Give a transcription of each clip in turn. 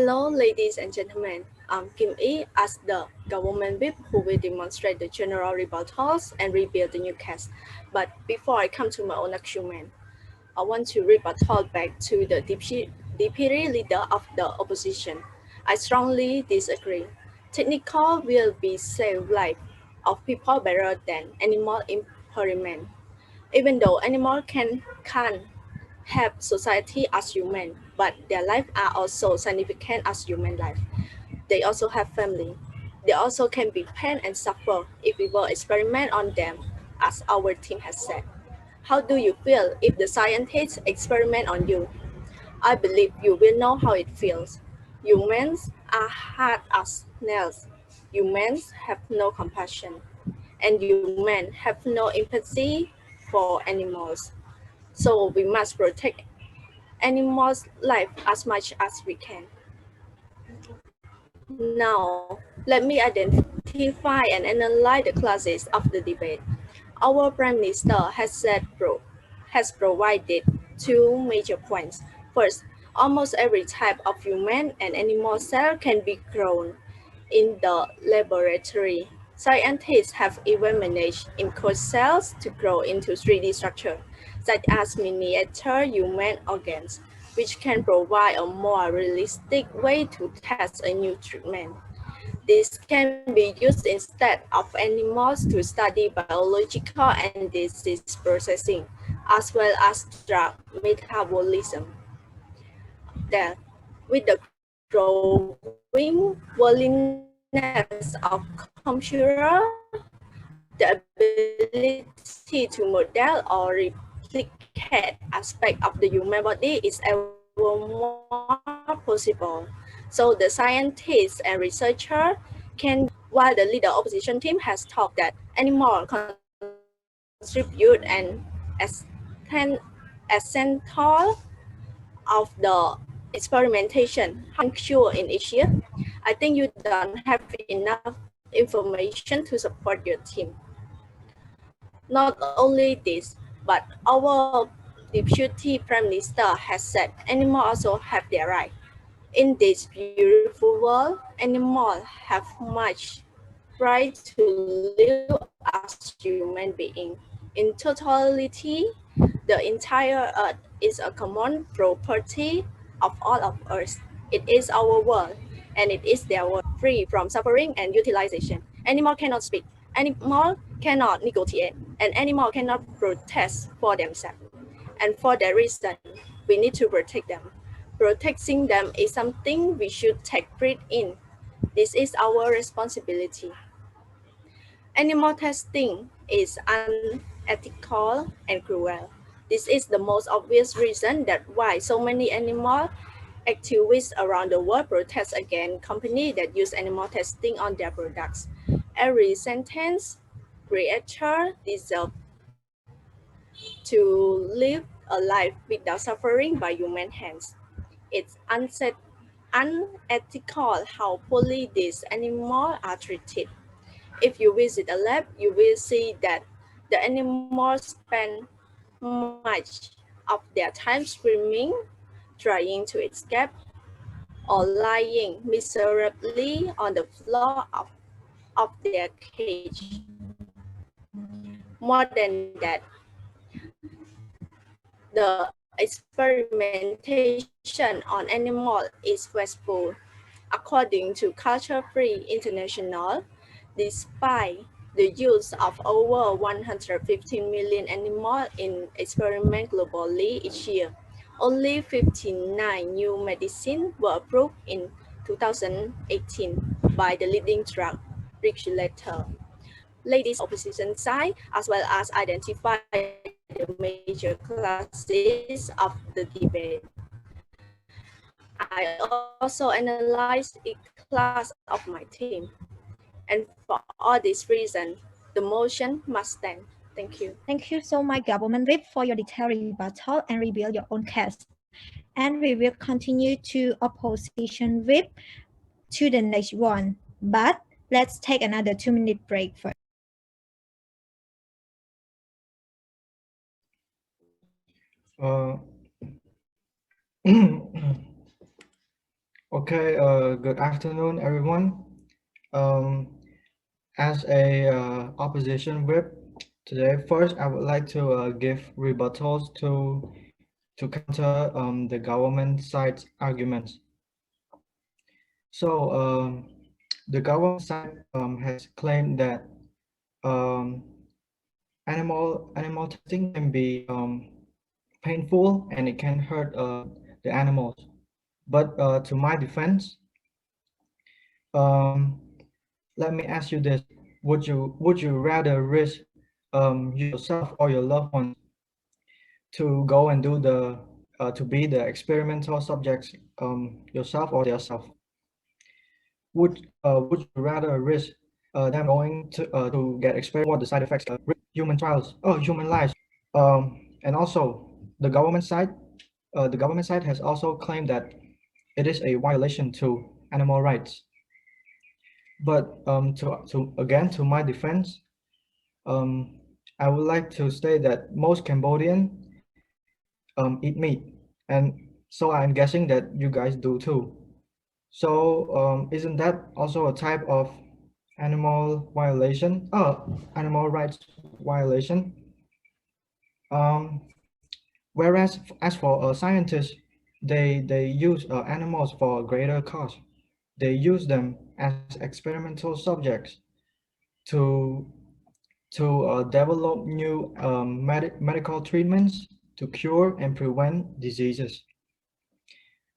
Hello, ladies and gentlemen. I'm Kim E as the government whip who will demonstrate the general rebuttals and rebuild the new case. But before I come to my own argument, I want to rebuttal back to the deputy leader of the opposition. I strongly disagree. Technical will be save life of people better than animal experiment. Even though animals can't have society as human, but their lives are also significant as human life. They also have family. They also can be pain and suffer if we will experiment on them, as our team has said. How do you feel if the scientists experiment on you? I believe you will know how it feels. Humans are hard as nails. Humans have no compassion. And humans have no empathy for animals. So we must protect animals' life as much as we can. Now, let me identify and analyze the causes of the debate. Our Prime Minister has provided two major points. First, almost every type of human and animal cell can be grown in the laboratory. Scientists have even managed in-coat cells to grow into 3D structure, such as miniature human organs, which can provide a more realistic way to test a new treatment. This can be used instead of animals to study biological and disease processing, as well as drug metabolism. That with the growing willingness of computers, the ability to model or replicate aspects of the human body is ever more possible. So the scientists and researchers can, while the leader opposition team has talked that animals contribute an essential of the experimentation cure in each year. I think you don't have enough information to support your team. Not only this, but our deputy prime minister has said animals also have their right. In this beautiful world, animals have much right to live as human beings. In totality, the entire earth is a common property of all of us. It is our world, and it is their world, free from suffering and utilization. Animal cannot speak, animal cannot negotiate, and animal cannot protest for themselves. And for that reason, we need to protect them. Protecting them is something we should take pride in. This is our responsibility. Animal testing is unethical and cruel. This is the most obvious reason that why so many animal activists around the world protest against companies that use animal testing on their products. Every sentence creature deserves to live a life without suffering by human hands. It's unethical how poorly these animals are treated. If you visit a lab, you will see that the animals spend much of their time screaming, trying to escape, or lying miserably on the floor of their cage. More than that, the experimentation on animals is wasteful. According to Culture Free International, despite the use of over 150 million animals in experiments globally each year, only 59 new medicines were approved in 2018 by the leading drug regulator. Ladies opposition side, as well as identify the major classes of the debate. I also analyzed each class of my team. And for all these reasons, the motion must stand. Thank you. Thank you so much, Government Whip, for your detailed rebuttal and reveal your own case. And we will continue to opposition whip to the next one. But let's take another 2-minute break first. Okay, good afternoon, everyone. Um, as a opposition whip today, first I would like to give rebuttals to counter the government side's arguments. So the government side has claimed that um, animal testing can be painful and it can hurt the animals. But to my defense, um, let me ask you this: would you rather risk yourself or your loved ones to go and do the to be the experimental subjects yourself or their self? Would you rather risk them going to get experiment what the side effects human trials human lives and also the government side the government side has also claimed that it is a violation to animal rights. But to again to my defense, um, I would like to state that most Cambodian eat meat, and so I'm guessing that you guys do too. So isn't that also a type of animal violation? Animal rights violation. Um, whereas as for scientists, they use animals for greater cause. They use them as experimental subjects to develop new medical treatments to cure and prevent diseases.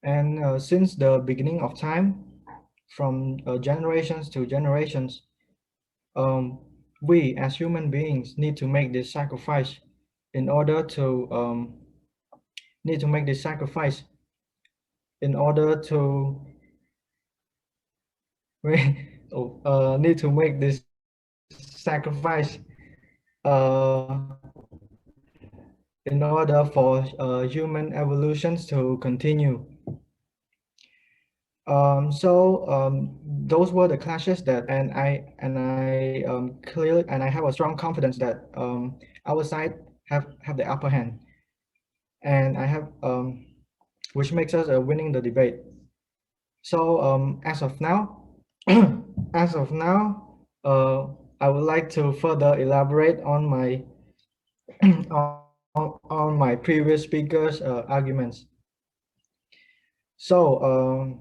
And since the beginning of time, from generations to generations, um, we as human beings need to make this sacrifice in order to need to make this sacrifice in order to need to make this sacrifice uh, in order for human evolutions to continue. Those were the clashes that, and I clearly, and I have a strong confidence that our side have the upper hand, and I have which makes us winning the debate. So as of now, as of now, I would like to further elaborate on my on my previous speakers' arguments. So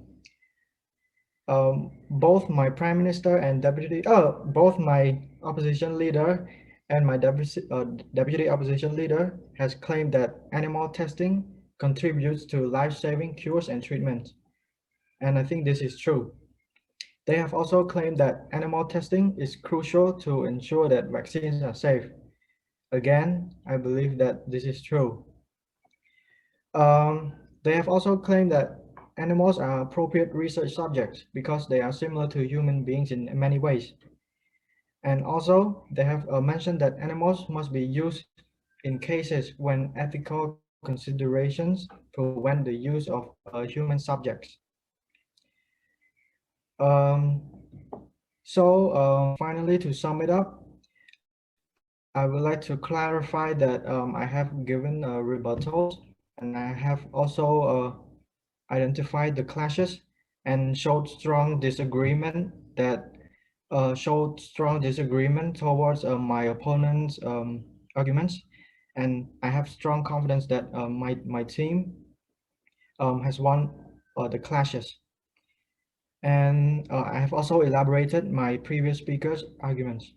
both my prime minister and both my opposition leader and my deputy opposition leader has claimed that animal testing contributes to life-saving cures and treatments. And I think this is true. They have also claimed that animal testing is crucial to ensure that vaccines are safe. Again, I believe that this is true. They have also claimed that animals are appropriate research subjects because they are similar to human beings in many ways. And also, they have mentioned that animals must be used in cases when ethical considerations prevent the use of human subjects. Um, Finally, to sum it up, I would like to clarify that I have given rebuttals, and I have also identified the clashes and showed strong disagreement towards my opponent's arguments, and I have strong confidence that my team has won the clashes. And I have also elaborated my previous speaker's arguments.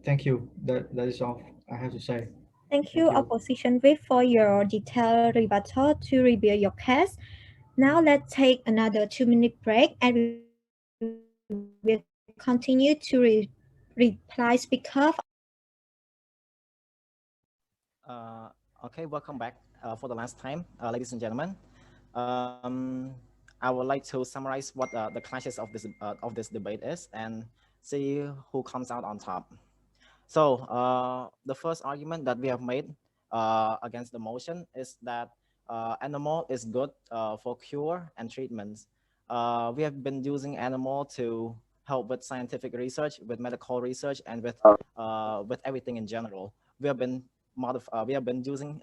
Thank you. That is all I have to say. Thank you, Thank you. opposition whip, for your detailed rebuttal to reveal your case. Now let's take another 2-minute break and we will continue to reply speaker for the next part. Okay, welcome back for the last time, ladies and gentlemen. I would like to summarize what the clashes of this debate is and see who comes out on top. So the first argument that we have made against the motion is that animal is good for cure and treatments. We have been using animal to help with scientific research, with medical research, and with everything in general. We have been using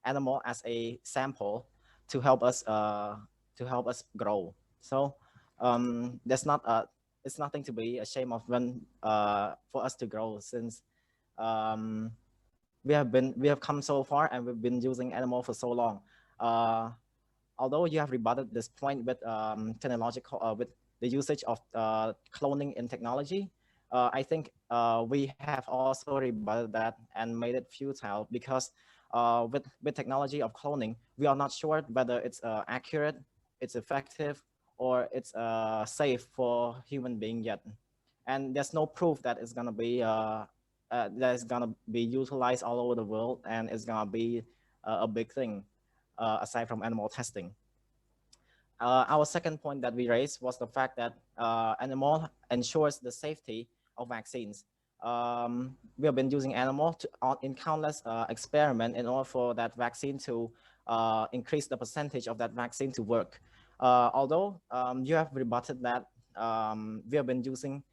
animal as a sample to help us to help us grow. So there's not it's nothing to be ashamed of when for us to grow, since um, we have come so far and we've been using animal for so long. Uh, Although you have rebutted this point with technological with the usage of cloning in technology, I think we have also rebutted that and made it futile, because with technology of cloning, we are not sure whether it's accurate, it's effective, or it's safe for human being yet. And there's no proof that it's gonna be that it's gonna be utilized all over the world and it's gonna be a big thing, aside from animal testing. Our second point that we raised was the fact that animal ensures the safety of vaccines. We have been using animal in countless experiments in order for that vaccine to increase the percentage of that vaccine to work. Although you have rebutted that we have been using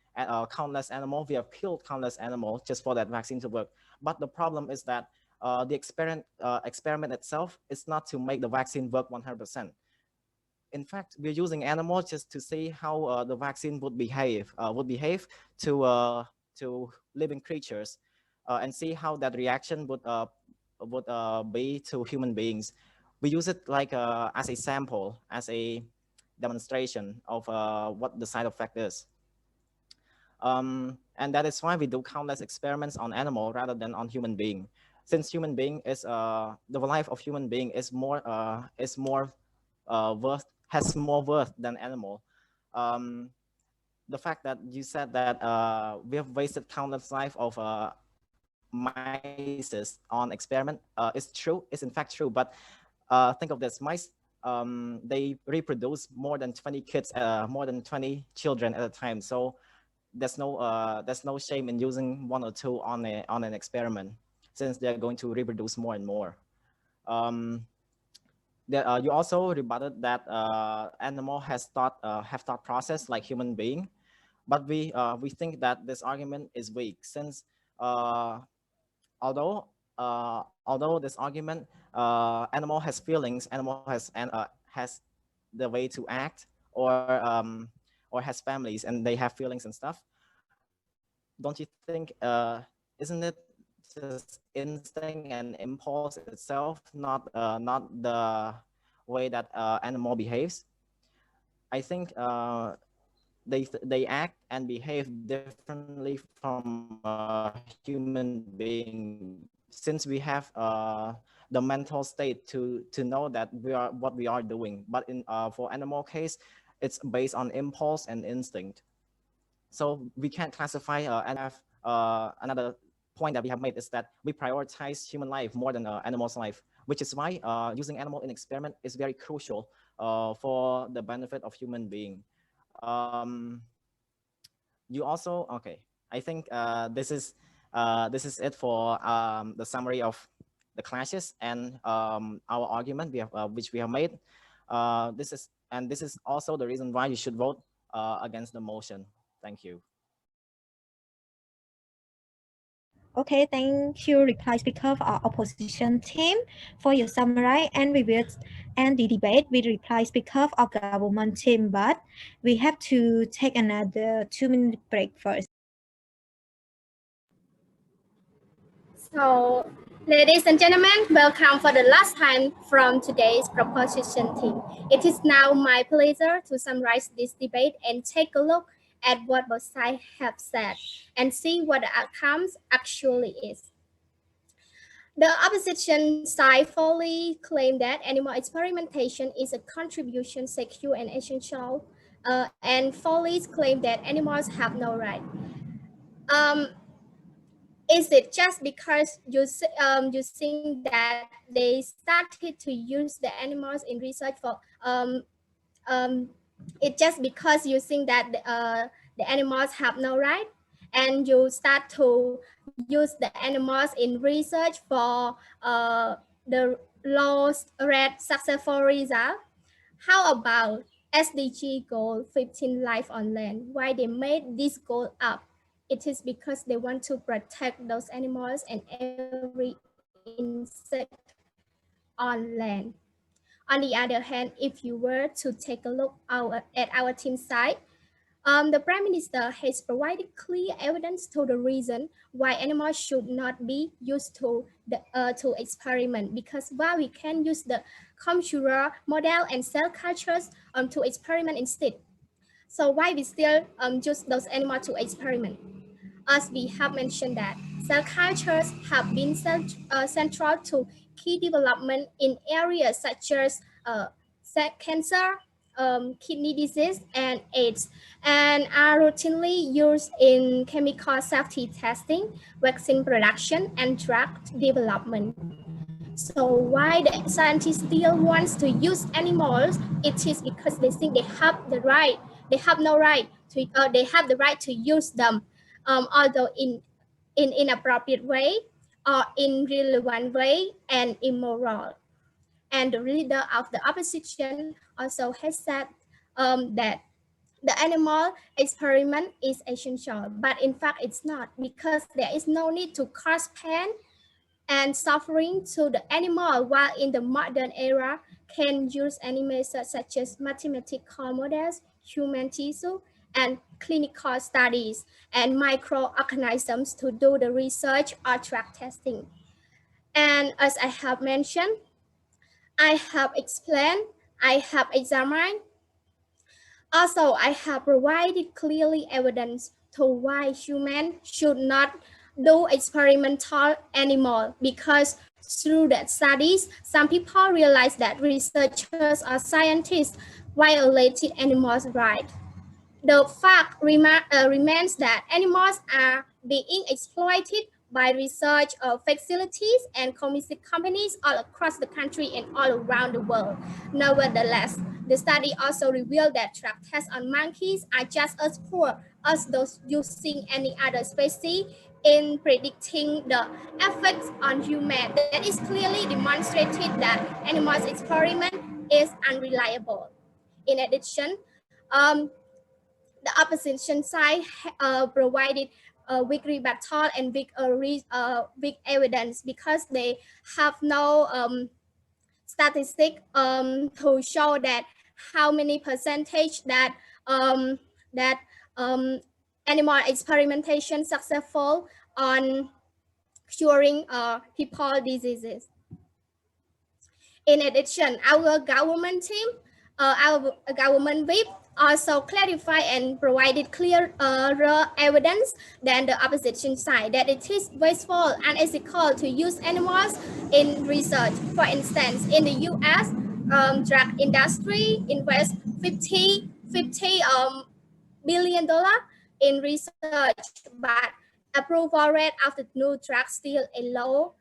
countless animals, we have killed countless animals just for that vaccine to work. But the problem is that the experiment itself is not to make the vaccine work 100%. In fact, we're using animals just to see how the vaccine would behave to living creatures, and see how that reaction would be to human beings. We use it like as a sample, as a demonstration of what the side effect is. And that is why we do countless experiments on animal rather than on human being, since human being is the life of human being is more worth has more worth than animal. Um, the fact that you said that we have wasted countless life of mice on experiment is true. Is in fact true, but think of this: mice, they reproduce more than 20 kids, more than 20 children at a time. So there's no shame in using one or two on an experiment, since they're going to reproduce more and more. Um, you also rebutted that animal have thought process like human being, but we think that this argument is weak, since uh, although this argument, animal has feelings, animal has the way to act, or has families and they have feelings and stuff. Don't you think isn't it just instinct and impulse itself, not the way that animal behaves? I think they act and behave differently from human being, since we have the mental state to know that what we are doing. But in for animal case, it's based on impulse and instinct. So we can't classify animal have another point that we have made is that we prioritize human life more than animal's life, which is why using animal in experiment is very crucial for the benefit of human being. You also okay. I think this is it for the summary of the clashes and our argument we have which we have made. This is also the reason why you should vote against the motion. Thank you. Okay, thank you, reply speaker of our opposition team, for your summary, and we will end the debate with reply speaker of our government team, but we have to take another 2-minute break first. So, ladies and gentlemen, welcome for the last time from today's proposition team. It is now my pleasure to summarize this debate and take a look at what both sides have said and see what the outcomes actually is. The opposition side fully claimed that animal experimentation is a contribution secure and essential, and fully claimed that animals have no right. Is it just because you think that they started to use the animals in research for it just because you think that the animals have no right, and you start to use the animals in research for the lost red successful result? How about SDG goal 15 life on land? Why they made this goal up? It is because they want to protect those animals and every insect on land. On the other hand, if you were to take a look at our team side, the Prime Minister has provided clear evidence to the reason why animals should not be used to experiment, because while we can use the computer model and cell cultures to experiment instead. So why we still use those animals to experiment? As we have mentioned that cell cultures have been central to key development in areas such as cancer, kidney disease, and AIDS, and are routinely used in chemical safety testing, vaccine production, and drug development. So why the scientists still wants to use animals? It is because they think they have the right. They have no right to. They have the right to use them, although in inappropriate way or in relevant way and immoral. And the leader of the opposition also has said that the animal experiment is essential, but in fact it's not, because there is no need to cause pain and suffering to the animal, while in the modern era can use any methods such as mathematical models, human tissue, and clinical studies and microorganisms to do the research or drug testing. And as I have mentioned, I have explained, I have examined. Also, I have provided clearly evidence to why humans should not do experimental anymore, because through that studies, some people realize that researchers or scientists violated animals' rights. The fact remains that animals are being exploited by research facilities and companies all across the country and all around the world. Nevertheless, the study also revealed that drug tests on monkeys are just as poor as those using any other species in predicting the effects on humans. That is clearly demonstrated that animals experiment is unreliable. In addition, the opposition side provided weak rebuttal and weak evidence, because they have no statistic to show that how many percentage um, that animal experimentation successful on curing people diseases. In addition, our government team, our government whip also clarified and provided clear evidence than the opposition side that it is wasteful and unethical to use animals in research. For instance, in the U.S., drug industry invests 50 billion dollar in research, but approval rate of the new drug still a low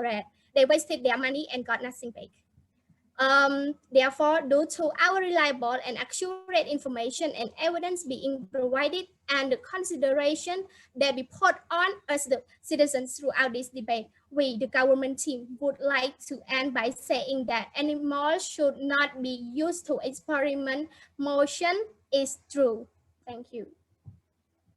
rate. They wasted their money and got nothing back. Therefore, due to our reliable and accurate information and evidence being provided and the consideration that we put on as the citizens throughout this debate, we, the government team, would like to end by saying that animals should not be used to experiment. Motion is true. Thank you.